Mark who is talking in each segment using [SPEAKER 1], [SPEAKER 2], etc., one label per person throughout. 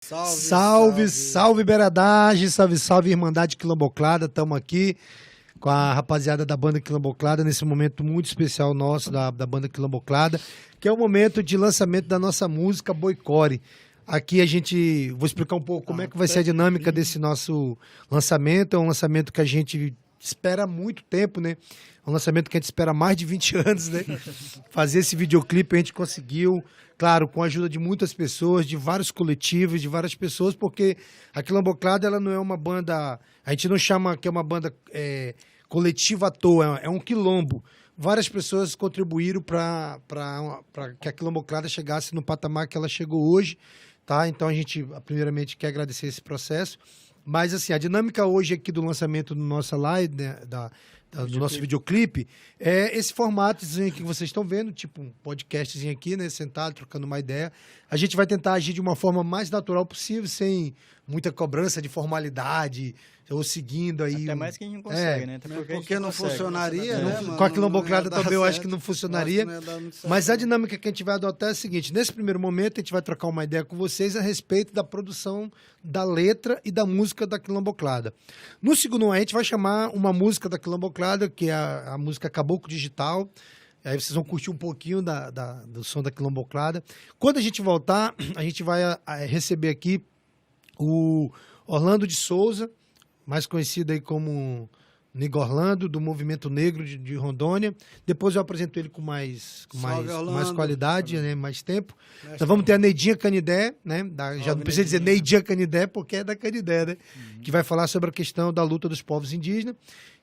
[SPEAKER 1] Salve, Beradagem, salve, Irmandade Quilomboclada, estamos aqui com a rapaziada da banda Quilomboclada, nesse momento muito especial nosso, da banda Quilomboclada, que é o momento de lançamento da nossa música Boicore. Aqui vou explicar um pouco como é que vai ser a dinâmica desse nosso lançamento. É um lançamento que a gente espera há muito tempo, né? É um lançamento que a gente espera há mais de 20 anos, né? Fazer esse videoclipe a gente conseguiu, claro, com a ajuda de muitas pessoas, de vários coletivos, de várias pessoas, porque a Quilomboclada, ela não é uma banda, a gente não chama que é uma banda coletiva à toa, é um quilombo. Várias pessoas contribuíram para que a Quilomboclada chegasse no patamar que ela chegou hoje, tá? Então a gente, primeiramente, quer agradecer esse processo. Mas, assim, a dinâmica hoje aqui do lançamento do nossa live, né, do nosso videoclipe, é esse formatozinho aqui que vocês estão vendo, tipo um podcastzinho aqui, né, sentado, trocando uma ideia. A gente vai tentar agir de uma forma mais natural possível, sem muita cobrança de formalidade, ou seguindo aí...
[SPEAKER 2] Até mais que a gente não consegue, né? Até
[SPEAKER 3] porque não funcionaria, né, mano?
[SPEAKER 1] Com a Quilomboclada também eu acho que não funcionaria.
[SPEAKER 3] Certo,
[SPEAKER 1] mas a dinâmica que a gente vai adotar é a seguinte: nesse primeiro momento a gente vai trocar uma ideia com vocês a respeito da produção da letra e da música da Quilomboclada. No segundo, a gente vai chamar uma música da Quilomboclada, que é a música Caboclo Digital. Aí vocês vão curtir um pouquinho do som da Quilomboclada. Quando a gente voltar, a gente vai receber aqui o Orlando de Souza, mais conhecido aí como Nigo Orlando, do Movimento Negro de Rondônia. Depois eu apresento ele com mais qualidade, né, mais tempo. Nós vamos ter a Neidinha Canidé, né? Já não precisa dizer Neidinha Canidé, porque é da Canidé, né? Que vai falar sobre a questão da luta dos povos indígenas.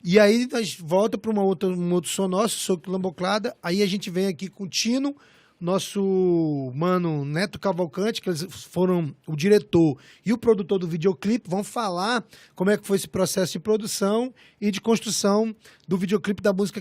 [SPEAKER 1] E aí nós volta para um outro som nosso, sou Quilomboclada. Aí a gente vem aqui com o Tino, nosso mano Neto Cavalcante, que eles foram o diretor e o produtor do videoclipe, vão falar como é que foi esse processo de produção e de construção do videoclipe da música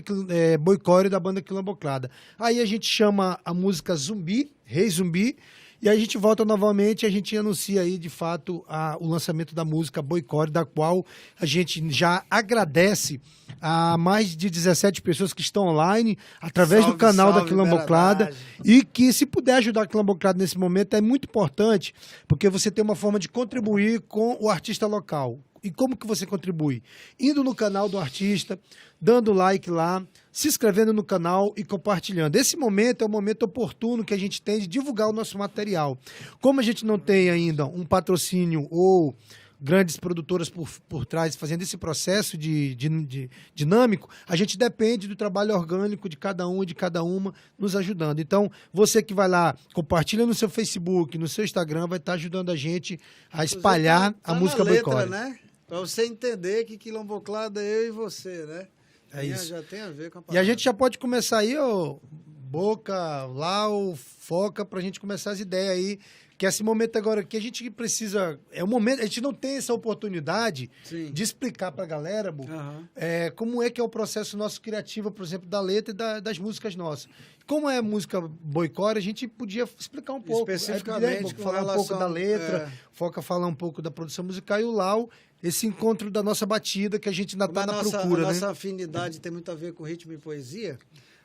[SPEAKER 1] Boicore da banda Quilomboclada. Aí a gente chama a música Zumbi, Rei Zumbi, e aí a gente volta novamente e a gente anuncia aí, de fato, o lançamento da música Boicore, da qual a gente já agradece a mais de 17 pessoas que estão online, através do canal da Quilomboclada, e que, se puder ajudar a Quilomboclada nesse momento, é muito importante, porque você tem uma forma de contribuir com o artista local. E como que você contribui? Indo no canal do artista, dando like lá, se inscrevendo no canal e compartilhando. Esse momento é o momento oportuno que a gente tem de divulgar o nosso material. Como a gente não tem ainda um patrocínio ou grandes produtoras por trás fazendo esse processo de dinâmico, a gente depende do trabalho orgânico de cada um e de cada uma nos ajudando. Então, você que vai lá, compartilha no seu Facebook, no seu Instagram, vai estar ajudando a gente a espalhar a música Boicore.
[SPEAKER 3] Né? Para você entender que Quilomboclada é eu e você, né?
[SPEAKER 1] É isso.
[SPEAKER 3] Já tem a ver com a
[SPEAKER 1] E
[SPEAKER 3] palavra.
[SPEAKER 1] a gente já pode começar aí, ó, Boca, Lau, Foca, pra gente começar as ideias aí, que esse momento agora que a gente precisa, é um momento, a gente não tem essa oportunidade de explicar pra galera, Boca, como é que é o processo nosso criativo, por exemplo, da letra e das músicas nossas. Como é a música Boicore, a gente podia explicar um pouco.
[SPEAKER 3] Especificamente,
[SPEAKER 1] falar um pouco da letra, Foca falar um pouco da produção musical, e o Lau, esse encontro da nossa batida, que a gente ainda está na procura, né?
[SPEAKER 3] Nossa afinidade tem muito a ver com ritmo e poesia.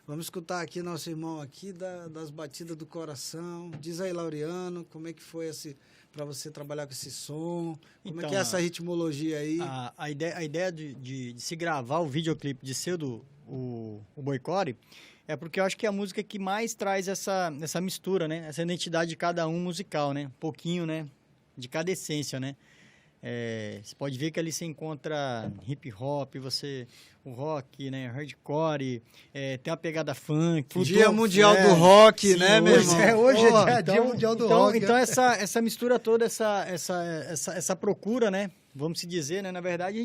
[SPEAKER 3] Vamos escutar aqui nosso irmão aqui das batidas do coração. Diz aí, Laureano, como é que foi para você trabalhar com esse som? Como é que é essa ritmologia aí?
[SPEAKER 2] A ideia de se gravar o videoclipe, de ser o Boicore, é porque eu acho que é a música que mais traz essa mistura, né? Essa identidade de cada um musical, né? Um pouquinho, né? De cada essência, né? Você pode ver que ali você encontra hip hop, o rock, né, hardcore, tem uma pegada funk.
[SPEAKER 3] Dia Mundial do Rock, né, meu irmão?
[SPEAKER 1] Hoje é Dia Mundial do Rock.
[SPEAKER 2] Então essa mistura toda, essa procura, né, vamos se dizer, né, na verdade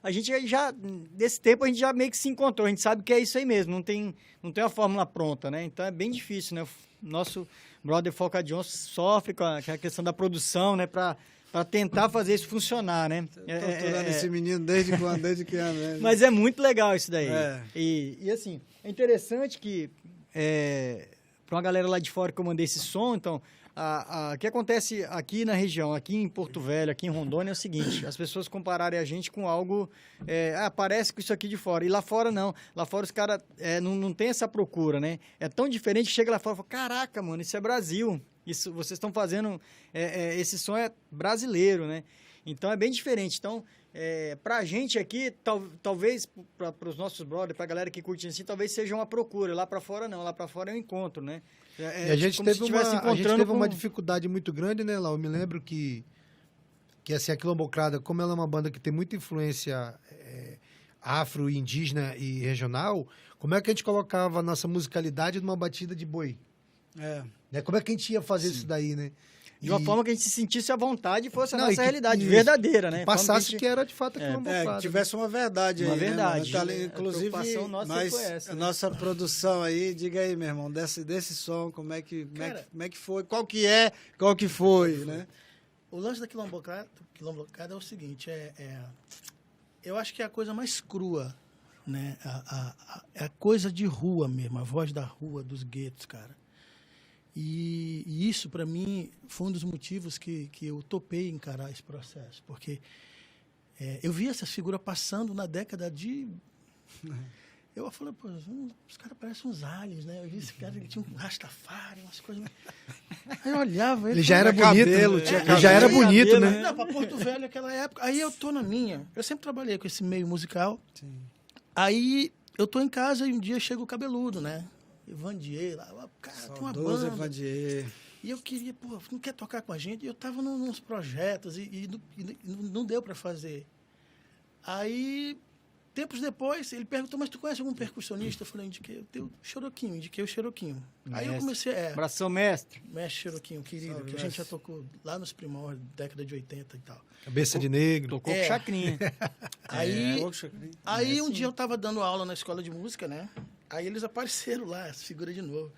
[SPEAKER 2] a gente já, desse tempo a gente já meio que se encontrou, a gente sabe que é isso aí mesmo, não tem uma fórmula pronta, né, então é bem difícil, né, o nosso brother Foca Johnson sofre com a questão da produção, né, para tentar fazer isso funcionar, né?
[SPEAKER 3] Torturando esse menino desde que ano, né?
[SPEAKER 2] Mas é muito legal isso daí. E assim, é interessante que para uma galera lá de fora que eu mandei esse som, então, o que acontece aqui na região, aqui em Porto Velho, aqui em Rondônia, é o seguinte: as pessoas compararem a gente com algo, parece que isso aqui de fora, e lá fora não. Lá fora os caras não tem essa procura, né? É tão diferente que chega lá fora e fala, caraca, mano, isso é Brasil. Isso, vocês estão fazendo... esse som é brasileiro, né? Então, é bem diferente. Então, pra gente aqui, talvez, para os nossos brothers, pra galera que curte assim, talvez seja uma procura. Lá pra fora, não. Lá pra fora é um encontro, né?
[SPEAKER 1] E a gente
[SPEAKER 2] como se estivesse
[SPEAKER 1] a gente
[SPEAKER 2] encontrando
[SPEAKER 1] teve uma dificuldade muito grande, né, Lau? Eu me lembro que assim, a Quilomboclada, como ela é uma banda que tem muita influência afro, indígena e regional, como é que a gente colocava a nossa musicalidade numa batida de boi? Né? Como é que a gente ia fazer isso daí, né?
[SPEAKER 2] De uma forma que a gente se sentisse à vontade e fosse a
[SPEAKER 1] Não,
[SPEAKER 2] nossa realidade verdadeira, né?
[SPEAKER 1] Passasse que era de fato a Quilomboclada.
[SPEAKER 3] Que tivesse uma verdade
[SPEAKER 2] Uma
[SPEAKER 3] aí,
[SPEAKER 2] verdade.
[SPEAKER 3] Né, mano? Inclusive,
[SPEAKER 2] A preocupação nossa
[SPEAKER 3] mas
[SPEAKER 2] foi essa,
[SPEAKER 3] a
[SPEAKER 2] né?
[SPEAKER 3] nossa produção aí, diga aí, meu irmão, desse som, como é que foi, qual que foi, né?
[SPEAKER 4] O lance da Quilomboclada é o seguinte, eu acho que é a coisa mais crua, né? É a coisa de rua mesmo, a voz da rua, dos guetos, cara. E isso, para mim, foi um dos motivos que eu topei encarar esse processo, porque eu vi essas figuras passando na década de... Eu falei, pô, os caras parecem uns aliens, né? Eu vi esse cara, ele tinha um rastafari, umas coisas... Aí eu olhava...
[SPEAKER 1] Ele já era bonito,
[SPEAKER 3] cabelo,
[SPEAKER 1] né?
[SPEAKER 3] tinha
[SPEAKER 1] Ele já era bonito,
[SPEAKER 2] cabelo,
[SPEAKER 1] né?
[SPEAKER 4] Não, pra Porto Velho naquela época. Aí eu tô na minha. Eu sempre trabalhei com esse meio musical.
[SPEAKER 3] Sim.
[SPEAKER 4] Aí eu tô em casa e um dia chega o cabeludo, né? Evandier lá. Cara, tem uma
[SPEAKER 3] Saudoso
[SPEAKER 4] banda.
[SPEAKER 3] Evandier.
[SPEAKER 4] E eu queria, pô, não quer tocar com a gente? E eu tava nos projetos e não deu pra fazer. Aí, tempos depois, ele perguntou, mas tu conhece algum percussionista? Eu falei, indiquei o Xeroquinho. Aí eu comecei,
[SPEAKER 2] Abração, mestre.
[SPEAKER 4] mestre Xeroquinho, querido,
[SPEAKER 3] Salve,
[SPEAKER 4] que a gente
[SPEAKER 3] mestre.
[SPEAKER 4] já tocou lá nos primórdios, década de 80 e tal.
[SPEAKER 1] Cabeça de negro.
[SPEAKER 2] Tocou com chacrinha.
[SPEAKER 4] Aí,
[SPEAKER 3] Poxa,
[SPEAKER 4] aí um dia eu tava dando aula na escola de música, né? Aí eles apareceram lá, as figuras de novo.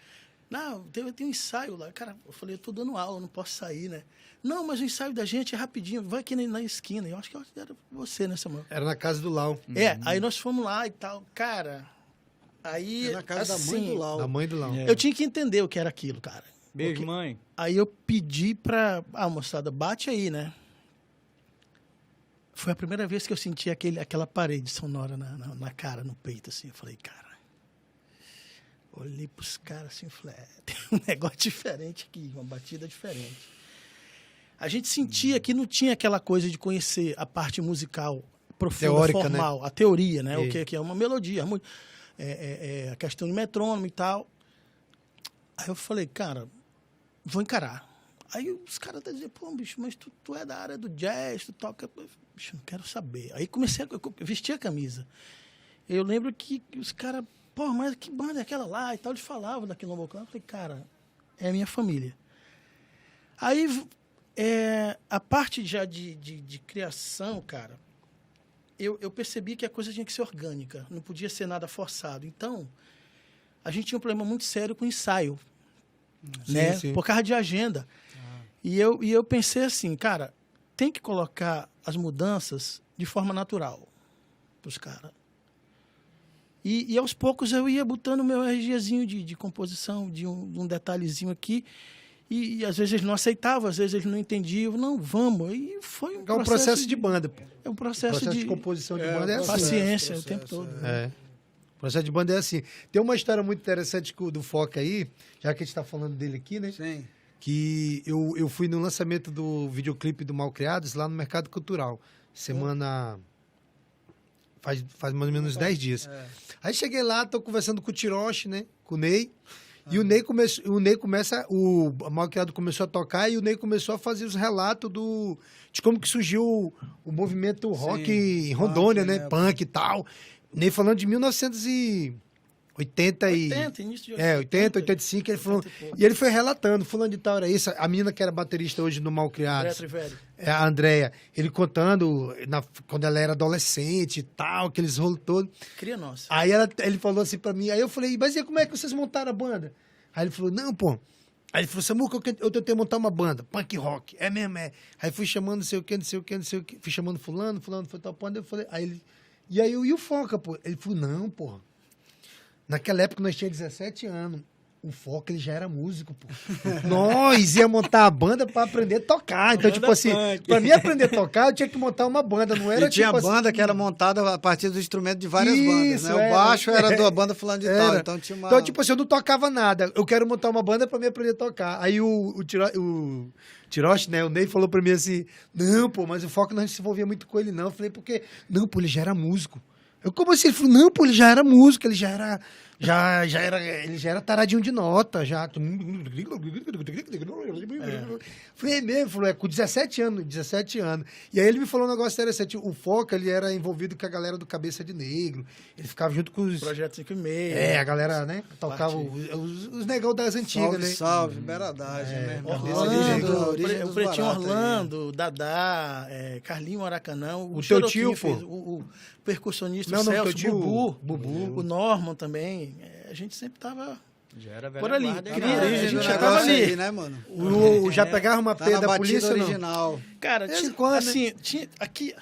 [SPEAKER 4] Não, tem um ensaio lá. Cara, eu falei, eu tô dando aula, não posso sair, né? Não, mas o ensaio da gente é rapidinho, vai aqui na esquina. Eu acho que era você, né, Samuel?
[SPEAKER 1] Era na casa do Lau.
[SPEAKER 4] Aí nós fomos lá e tal. Cara, aí...
[SPEAKER 3] É na casa da mãe
[SPEAKER 4] assim,
[SPEAKER 3] do Lau.
[SPEAKER 1] Da mãe do Lau.
[SPEAKER 2] É.
[SPEAKER 4] Eu tinha que entender o que era aquilo, cara.
[SPEAKER 2] Beijo,
[SPEAKER 4] Porque-
[SPEAKER 2] mãe.
[SPEAKER 4] Aí eu pedi pra... Ah, moçada, bate aí, né? Foi a primeira vez que eu senti aquela parede sonora na cara, no peito, assim. Eu falei, cara... Olhei pros caras assim e falei, tem um negócio diferente aqui, uma batida diferente. A gente sentia que não tinha aquela coisa de conhecer a parte musical profunda,
[SPEAKER 1] Teórica,
[SPEAKER 4] formal, a teoria, né?
[SPEAKER 1] É.
[SPEAKER 4] O que é uma melodia, a questão de metrônomo e tal. Aí eu falei, cara, vou encarar. Aí os caras diziam, pô, bicho, mas tu é da área do jazz, tu toca... Bicho, não quero saber. Aí comecei a vestir a camisa. Eu lembro que os caras, pô, mas que banda é aquela lá e tal? Eles falavam da Quilomboclada. Eu falei, cara, é a minha família. Aí, a parte já de criação, cara, eu percebi que a coisa tinha que ser orgânica, não podia ser nada forçado. Então, a gente tinha um problema muito sério com o ensaio, né?
[SPEAKER 1] sim.
[SPEAKER 4] Por causa de agenda. E eu pensei assim, cara, tem que colocar as mudanças de forma natural para os caras. E aos poucos eu ia botando meu RGzinho de composição, de um detalhezinho aqui. E às vezes eles não aceitavam, às vezes eles não entendiam. Não, vamos. E foi
[SPEAKER 1] É um processo de banda, pô.
[SPEAKER 4] É um processo
[SPEAKER 1] de composição de banda é assim.
[SPEAKER 4] paciência o tempo todo.
[SPEAKER 1] O processo de banda é assim. Tem uma história muito interessante do Foca aí, já que a gente está falando dele aqui, né?
[SPEAKER 3] Sim.
[SPEAKER 1] Que eu fui no lançamento do videoclipe do Malcriados lá no Mercado Cultural. Semana... Faz mais ou menos 10 dias. Aí cheguei lá, tô conversando com o Tiroshi, né? Com o Ney. E o Ney começa... O Malcriado começou a tocar e o Ney começou a fazer os relatos de como que surgiu o movimento rock em Rondônia,
[SPEAKER 3] punk,
[SPEAKER 1] né?
[SPEAKER 3] né?
[SPEAKER 1] Punk e tal. Ney falando de 1980 e...
[SPEAKER 4] 80, início de
[SPEAKER 1] 80, 85, ele falou...
[SPEAKER 4] 80 e pouco.
[SPEAKER 1] E ele foi relatando, fulano de tal era isso. A menina que era baterista hoje no Malcriados,
[SPEAKER 4] Velho.
[SPEAKER 1] é a Andréia, ele contando quando ela era adolescente e tal, aqueles rolos todos.
[SPEAKER 4] Cria nossa.
[SPEAKER 1] Aí ele falou assim pra mim, aí eu falei, mas e como é que vocês montaram a banda? Aí ele falou, não, pô. Aí ele falou, Samuca, eu tentei montar uma banda, punk rock, é mesmo, é. Aí fui chamando não sei o que, fui chamando fulano foi tal banda, eu falei, e aí e o Foca, pô? Ele falou, não, pô. Naquela época nós tínhamos 17 anos. o Foca, ele já era músico, pô. Nós ia montar a banda pra aprender a tocar. Então, tipo assim, pra mim aprender a tocar, eu tinha que montar uma banda, não era
[SPEAKER 3] E tinha
[SPEAKER 1] tipo
[SPEAKER 3] banda
[SPEAKER 1] assim,
[SPEAKER 3] que era montada a partir do instrumento de várias bandas, né?
[SPEAKER 1] Isso,
[SPEAKER 3] O baixo era da banda fulano de tal, então tinha uma...
[SPEAKER 1] Então, tipo assim, eu não tocava nada. Eu quero montar uma banda pra me aprender a tocar. Aí o Tiroche, né, o Ney falou pra mim assim, não, pô, mas o Foca não se envolvia muito com ele, não. Eu falei, porque... Não, pô, ele já era músico. Eu, como assim? Ele falou, não, pô, ele já era músico, ele já era... ele já era taradinho de nota, já. Falei, é mesmo? Falou, com 17 anos. E aí ele me falou um negócio interessante. O Foca, ele era envolvido com a galera do Cabeça de Negro. Ele ficava junto com os...
[SPEAKER 4] Projeto 56.
[SPEAKER 1] a galera, né? Tocava os negão das antigas,
[SPEAKER 3] Salve,
[SPEAKER 1] né?
[SPEAKER 3] salve, beradagem, né?
[SPEAKER 4] Orlando,
[SPEAKER 3] Origem
[SPEAKER 4] o
[SPEAKER 3] dos
[SPEAKER 4] Pretinho
[SPEAKER 3] baratos aí.
[SPEAKER 4] Orlando, Dadá, Carlinho Maracanã, o
[SPEAKER 1] teu
[SPEAKER 4] Cherokee
[SPEAKER 1] tio,
[SPEAKER 4] fez,
[SPEAKER 1] pô.
[SPEAKER 4] o percussionista
[SPEAKER 1] Não,
[SPEAKER 4] Celso,
[SPEAKER 1] teu tio,
[SPEAKER 4] Bubu, o Norman também. A gente sempre tava
[SPEAKER 2] Já era
[SPEAKER 4] por ali.
[SPEAKER 2] guarda,
[SPEAKER 3] Tá
[SPEAKER 4] Cria,
[SPEAKER 3] na
[SPEAKER 4] a
[SPEAKER 3] origem
[SPEAKER 4] gente
[SPEAKER 3] do
[SPEAKER 4] já
[SPEAKER 3] negócio
[SPEAKER 4] tava ali.
[SPEAKER 3] aí, né, mano?
[SPEAKER 1] Já pegava uma
[SPEAKER 3] Tá
[SPEAKER 1] P
[SPEAKER 3] na
[SPEAKER 1] da
[SPEAKER 3] batida
[SPEAKER 1] polícia, não?
[SPEAKER 3] original.
[SPEAKER 4] Cara,
[SPEAKER 1] Vez em
[SPEAKER 4] tinha,
[SPEAKER 1] quando, né?
[SPEAKER 4] assim, tinha aqui,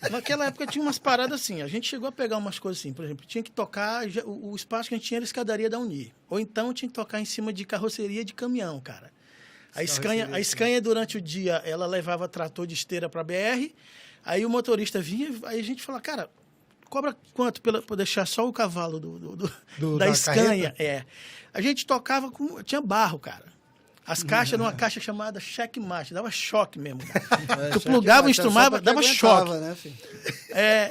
[SPEAKER 4] naquela época tinha umas paradas assim, a gente chegou a pegar umas coisas assim, por exemplo, tinha que tocar, o espaço que a gente tinha era a escadaria da Uni, ou então tinha que tocar em cima de carroceria de caminhão, cara. A Scania durante o dia, ela levava trator de esteira para BR, aí o motorista vinha, aí a gente falava, cara, cobra quanto por deixar só o cavalo da
[SPEAKER 1] da
[SPEAKER 4] Scania?
[SPEAKER 1] carreta?
[SPEAKER 4] A gente tocava tinha barro, cara. As caixas numa caixa chamada checkmate, dava choque mesmo, cara. Tu plugava o instrumento, dava choque.
[SPEAKER 3] Né, filho?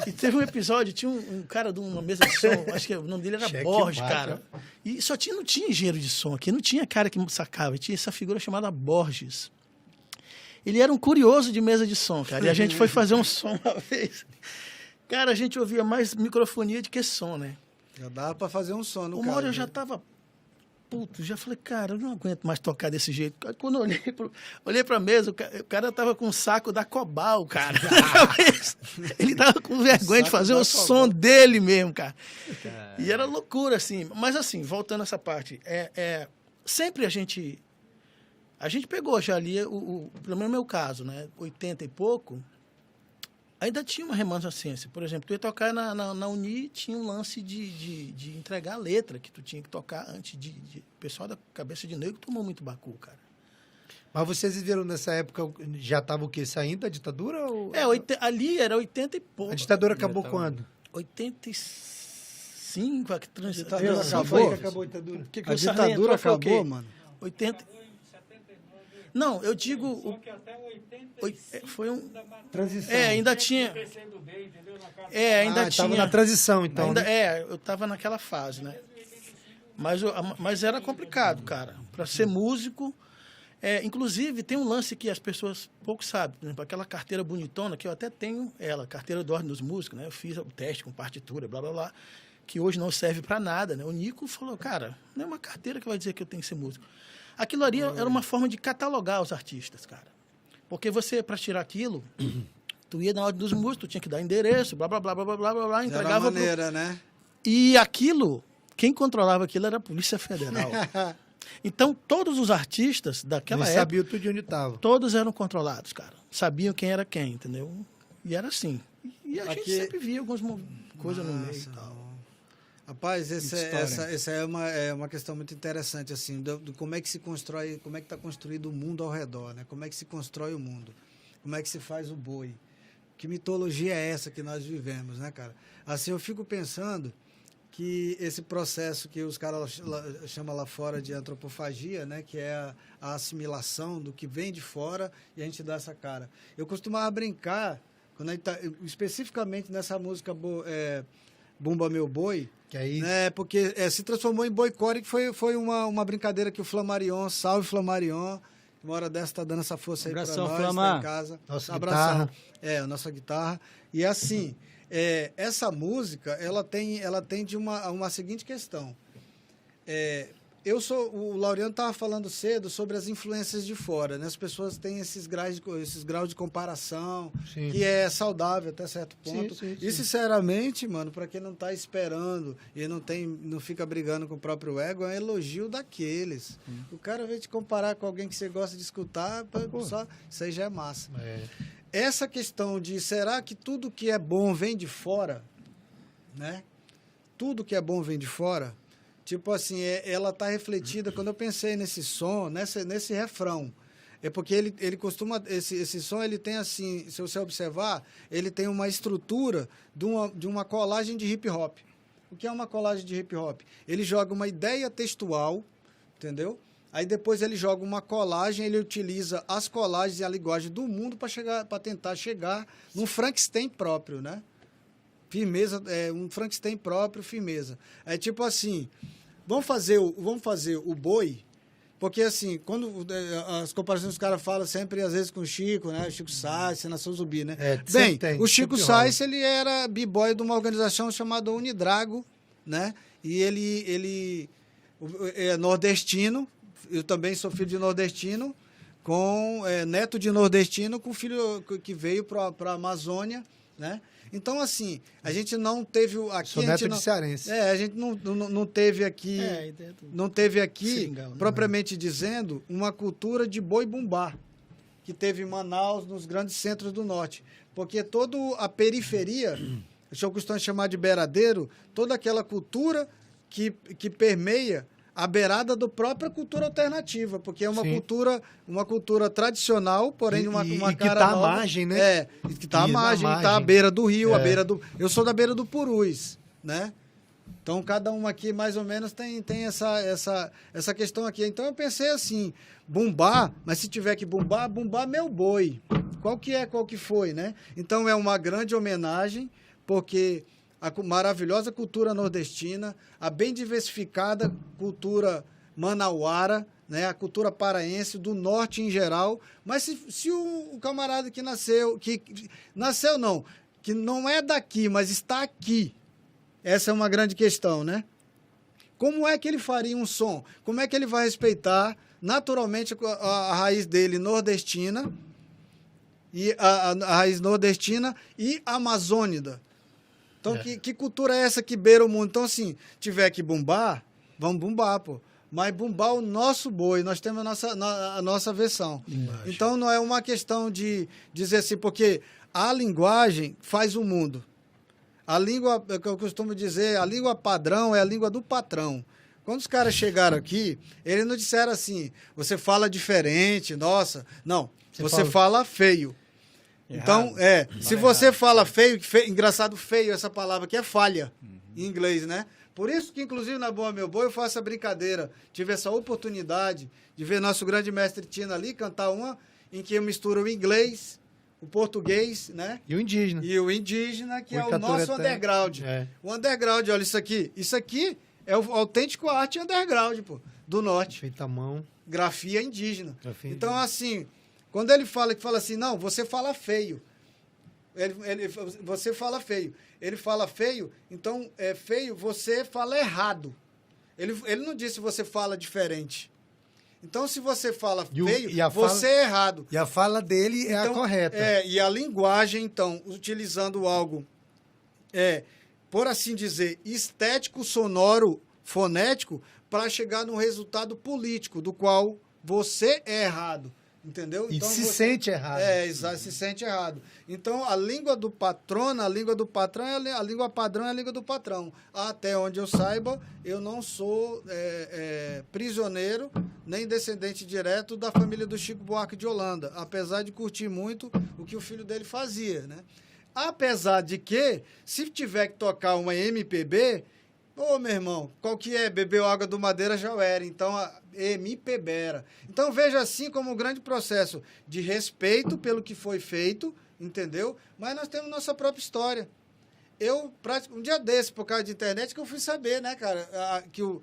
[SPEAKER 4] E teve um episódio, tinha um cara de uma mesa de som, acho que o nome dele era
[SPEAKER 1] Checkmate,
[SPEAKER 4] Borges, cara. E não tinha engenheiro de som aqui, não tinha cara que sacava, tinha essa figura chamada Borges. Ele era um curioso de mesa de som, cara, e a gente foi fazer um som uma vez. Cara, a gente ouvia mais microfonia do que som, né?
[SPEAKER 3] Já dava pra fazer um som no
[SPEAKER 4] Uma hora eu
[SPEAKER 3] caso,
[SPEAKER 4] já
[SPEAKER 3] né?
[SPEAKER 4] tava puto, já falei, cara, eu não aguento mais tocar desse jeito. Aí, quando eu olhei pra mesa, o cara tava com um saco da Cobal, cara. Ele tava com vergonha de fazer o som dele mesmo, cara. E era loucura, assim. Mas, assim, voltando a essa parte, sempre a gente pegou já ali, pelo menos no meu caso, né, 80 e pouco, ainda tinha uma remanescência. Por exemplo, tu ia tocar na Uni, tinha um lance de entregar a letra que tu tinha que tocar antes de... O pessoal da Cabeça de Negro tomou muito bacu, cara.
[SPEAKER 1] Mas vocês viveram nessa época, já estava o quê? Saindo da ditadura? Ou...
[SPEAKER 4] Ali era 80 e pouco.
[SPEAKER 1] A ditadura acabou quando?
[SPEAKER 4] 85, a transição.
[SPEAKER 3] ditadura
[SPEAKER 1] Só
[SPEAKER 3] acabou?
[SPEAKER 1] foi que acabou a ditadura.
[SPEAKER 3] A ditadura acabou, mano.
[SPEAKER 4] 80... Não, eu digo... Foi um...
[SPEAKER 1] Transição.
[SPEAKER 4] Ainda tinha... Ainda tinha...
[SPEAKER 1] Estava na transição, então.
[SPEAKER 4] Ainda,
[SPEAKER 1] né?
[SPEAKER 4] eu estava naquela fase, né? Mas era complicado, cara. Para ser músico... inclusive, tem um lance que as pessoas pouco sabem. Por exemplo, aquela carteira bonitona, que eu até tenho ela, carteira do Ordem dos Músicos, né? Eu fiz o teste com partitura, blá, blá, blá, que hoje não serve para nada, né? O Nico falou, cara, não é uma carteira que vai dizer que eu tenho que ser músico. Aquilo ali era uma forma de catalogar os artistas, cara. Porque você, para tirar aquilo, tu ia na Ordem dos Músicos, tu tinha que dar endereço, blá, blá, blá, blá, blá, blá, blá, entregava...
[SPEAKER 3] Era maneira, né?
[SPEAKER 4] E aquilo, quem controlava aquilo era a Polícia Federal. Então, todos os artistas daquela
[SPEAKER 1] Eles
[SPEAKER 4] época...
[SPEAKER 1] sabiam tudo de onde estava.
[SPEAKER 4] Todos eram controlados, cara. Sabiam quem era quem, entendeu? E era assim. E a gente sempre via algumas coisas no meio e tal.
[SPEAKER 3] Rapaz, essa é uma questão muito interessante, assim, do como é que se constrói, como é que está construído o mundo ao redor, né? Como é que se constrói o mundo? Como é que se faz o boi? Que mitologia é essa que nós vivemos, né, cara? Assim, eu fico pensando que esse processo que os caras chamam lá fora de antropofagia, né, que é a assimilação do que vem de fora e a gente dá essa cara. Eu costumava brincar, quando a gente especificamente nessa música Bumba Meu Boi,
[SPEAKER 1] Que aí...
[SPEAKER 3] né, porque se transformou em boicore, que foi uma brincadeira que o Flamarion, salve Flamarion, uma hora dessa tá dando essa força aí para
[SPEAKER 2] Abração,
[SPEAKER 3] nós,
[SPEAKER 2] Flama.
[SPEAKER 3] tá em casa.
[SPEAKER 1] Nossa
[SPEAKER 3] Abração.
[SPEAKER 1] guitarra.
[SPEAKER 3] A nossa guitarra. E assim, essa música, ela tem de uma seguinte questão. O Laureano estava falando cedo sobre as influências de fora, né? As pessoas têm esses graus de comparação,
[SPEAKER 1] Sim.
[SPEAKER 3] que é saudável até certo ponto.
[SPEAKER 1] Sim.
[SPEAKER 3] E, sinceramente, mano, para quem não está esperando e não fica brigando com o próprio ego, é um elogio daqueles. O cara veio te comparar com alguém que você gosta de escutar, isso aí já é massa. Essa questão de, será que tudo que é bom vem de fora, né? Tudo que é bom vem de fora. tipo assim, ela tá refletida, quando eu pensei nesse som, nesse refrão, é porque ele costuma, esse som, ele tem assim, se você observar, ele tem uma estrutura de uma colagem de hip hop. O que é uma colagem de hip hop? Ele joga uma ideia textual, entendeu? Aí depois ele joga uma colagem, ele utiliza as colagens e a linguagem do mundo para tentar chegar num Frankenstein próprio, né? Firmeza, um Frankenstein próprio, firmeza. É tipo assim, vamos fazer o boi, porque assim, quando as comparações os caras falam sempre, às vezes, com o Chico, né? O Chico Sainz, Nação Zumbi, né? Bem, o Chico Sainz, ele era b-boy de uma organização chamada Unidrago, né? E ele é nordestino, eu também sou filho de nordestino, neto de nordestino, com filho que veio para a Amazônia, né? Então, assim, a gente não teve aqui...
[SPEAKER 1] Sou neto de cearense.
[SPEAKER 3] A gente não teve aqui... não teve aqui, Seringal, propriamente dizendo, uma cultura de boi-bumbá, que teve em Manaus, nos grandes centros do norte. Porque toda a periferia, eu costumo chamar de beiradeiro, toda aquela cultura que permeia a beirada da própria cultura alternativa, porque é uma cultura tradicional, porém uma cara
[SPEAKER 1] que está à margem, né?
[SPEAKER 3] Que está à margem, está à beira do rio, eu sou da beira do Purus, né? Então, cada um aqui, mais ou menos, tem essa questão aqui. Então, eu pensei assim, bumbá, mas se tiver que bumbá meu boi. Qual que foi, né? Então, é uma grande homenagem, porque a maravilhosa cultura nordestina, a bem diversificada cultura manauara, né, a cultura paraense, do norte em geral. Mas se o camarada que não é daqui, mas está aqui, essa é uma grande questão, né? Como é que ele faria um som? Como é que ele vai respeitar naturalmente a raiz dele nordestina, e a raiz nordestina e amazônida? Então, que cultura é essa que beira o mundo? Então, assim, tiver que bumbar, vamos bumbar, pô. Mas bumbar o nosso boi, nós temos a nossa versão. Imagem. Então, não é uma questão de dizer assim, porque a linguagem faz o mundo. A língua, que eu costumo dizer, a língua padrão é a língua do patrão. Quando os caras chegaram aqui, eles não disseram assim, você fala diferente, nossa. Não, você fala feio. Então, se você fala feio, engraçado, feio, essa palavra aqui é falha, em inglês, né? Por isso que, inclusive, na Boa Meu Boi, eu faço essa brincadeira. Tive essa oportunidade de ver nosso grande mestre Tina ali cantar uma em que eu misturo o inglês, o português, né?
[SPEAKER 1] E o indígena.
[SPEAKER 3] E o indígena, que é o nosso underground. O underground, olha, isso aqui é o autêntico arte underground, pô, do norte.
[SPEAKER 1] Feita à mão.
[SPEAKER 3] Grafia indígena. Então, assim... Quando ele fala assim, não, você fala feio. Você fala feio. Ele fala feio, então é feio, você fala errado. Ele não disse você fala diferente. Então, se você fala feio, você é errado.
[SPEAKER 1] E a fala dele é a correta.
[SPEAKER 3] E a linguagem, então, utilizando algo, por assim dizer, estético, sonoro, fonético, para chegar num resultado político, do qual você é errado. Entendeu?
[SPEAKER 1] E
[SPEAKER 3] então,
[SPEAKER 1] se sente errado.
[SPEAKER 3] Se sente errado. Então, a língua do patrono, a língua do patrão, a língua padrão é a língua do patrão. Até onde eu saiba, eu não sou prisioneiro, nem descendente direto da família do Chico Buarque de Holanda, apesar de curtir muito o que o filho dele fazia, né? Apesar de que, se tiver que tocar uma MPB... meu irmão, qual que é? Bebeu água do Madeira já era. Então, MPBera. Então, veja assim como um grande processo de respeito pelo que foi feito, entendeu? Mas nós temos nossa própria história. Um dia desse, por causa de internet, que eu fui saber, né, cara, que o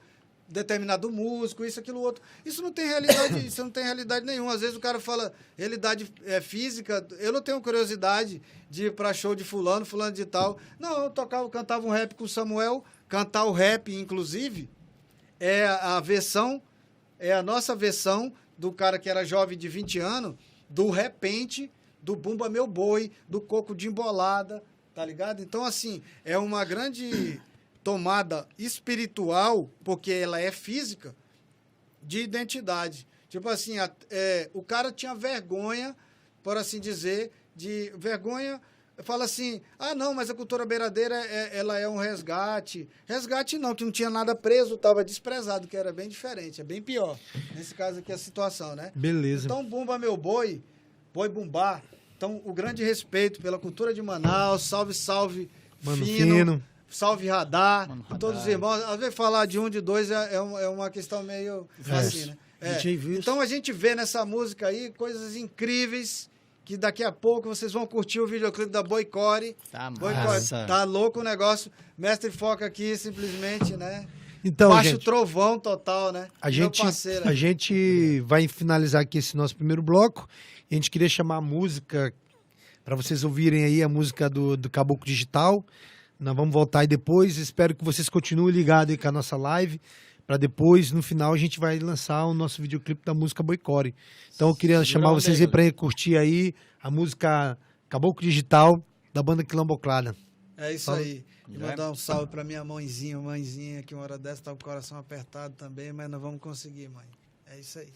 [SPEAKER 3] determinado músico, isso, aquilo, outro. Isso não tem realidade nenhuma. Às vezes o cara fala realidade física. Eu não tenho curiosidade de ir para show de fulano de tal. Não, eu cantava um rap com o Samuel. Cantar o rap, inclusive, é a nossa versão do cara que era jovem de 20 anos, do repente, do Bumba Meu Boi, do Coco de Embolada, tá ligado? Então, assim, é uma grande tomada espiritual, porque ela é física, de identidade. Tipo assim, o cara tinha vergonha, por assim dizer, vergonha fala assim, não, mas a cultura beiradeira, ela é um resgate. Resgate não, que não tinha nada preso, estava desprezado, que era bem diferente, é bem pior. Nesse caso aqui a situação, né?
[SPEAKER 1] Beleza.
[SPEAKER 3] Então, Bumba Meu Boi, Boi Bumbá. Então, o grande respeito pela cultura de Manaus, salve, salve,
[SPEAKER 1] Mano Fino.
[SPEAKER 3] Salve Radar,
[SPEAKER 2] Mano Radar.
[SPEAKER 3] todos os irmãos. Às vezes falar de um, de dois é uma questão meio assim, né?
[SPEAKER 4] DJ Wilson.
[SPEAKER 3] Então a gente vê nessa música aí coisas incríveis que daqui a pouco vocês vão curtir o videoclipe da Boicore.
[SPEAKER 2] Tá
[SPEAKER 3] Boicore,
[SPEAKER 2] massa.
[SPEAKER 3] tá louco o negócio. Mestre Foca aqui simplesmente, né?
[SPEAKER 1] Então,
[SPEAKER 3] Baixo
[SPEAKER 1] gente,
[SPEAKER 3] trovão total, né?
[SPEAKER 1] a
[SPEAKER 3] Meu
[SPEAKER 1] gente,
[SPEAKER 3] parceiro.
[SPEAKER 1] a gente vai finalizar aqui esse nosso primeiro bloco. A gente queria chamar a música para vocês ouvirem aí a música do Caboclo Digital. Nós vamos voltar aí depois. Espero que vocês continuem ligados aí com a nossa live. Para depois, no final, a gente vai lançar o nosso videoclipe da música Boicore. Então eu queria chamar vocês aí para curtir aí a música Caboclo Digital da banda Quilamboclada.
[SPEAKER 3] É isso
[SPEAKER 1] Fala.
[SPEAKER 3] aí. E mandar um salve pra minha mãezinha, que uma hora dessa tá com o coração apertado também, mas nós vamos conseguir, mãe. É isso aí.